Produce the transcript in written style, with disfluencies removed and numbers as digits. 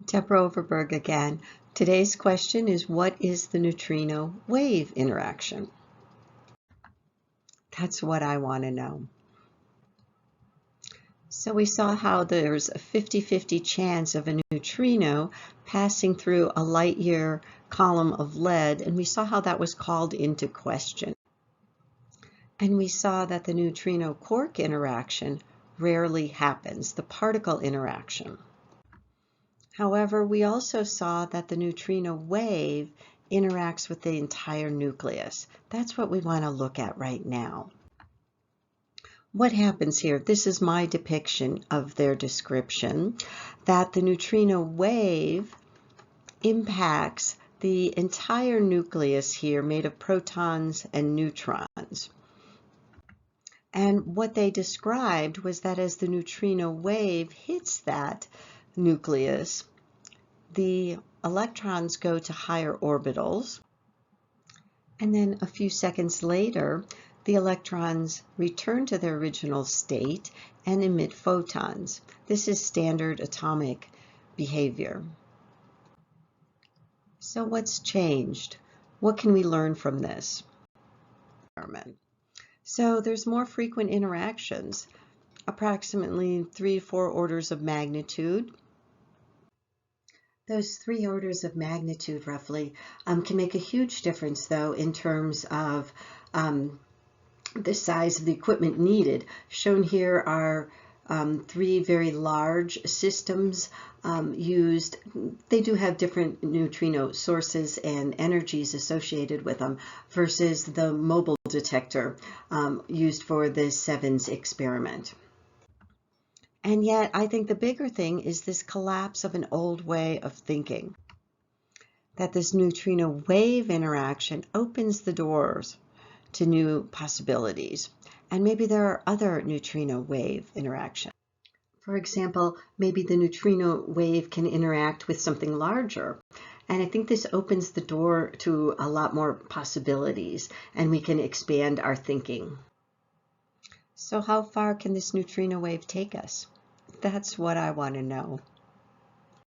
Deborah Overberg again. Today's question is, what is the neutrino wave interaction? That's what I want to know. So we saw how there's a 50-50 chance of a neutrino passing through a light year column of lead, and we saw how that was called into question. And we saw that the neutrino quark interaction rarely happens, the particle interaction. However, we also saw that the neutrino wave interacts with the entire nucleus. That's what we want to look at right now. What happens here? This is my depiction of their description, that the neutrino wave impacts the entire nucleus here made of protons and neutrons. And what they described was that as the neutrino wave hits that nucleus, the electrons go to higher orbitals, and then a few seconds later, the electrons return to their original state and emit photons. This is standard atomic behavior. So what's changed? What can we learn from this? So there's more frequent interactions, approximately 3 to 4 orders of magnitude. Those 3 orders of magnitude roughly can make a huge difference though in terms of the size of the equipment needed. Shown here are 3 very large systems used. They do have different neutrino sources and energies associated with them versus the mobile detector used for the CEvNS experiment. And yet, I think the bigger thing is this collapse of an old way of thinking, that this neutrino wave interaction opens the doors to new possibilities. And maybe there are other neutrino wave interactions. For example, maybe the neutrino wave can interact with something larger. And I think this opens the door to a lot more possibilities, and we can expand our thinking. So how far can this neutrino wave take us? That's what I want to know.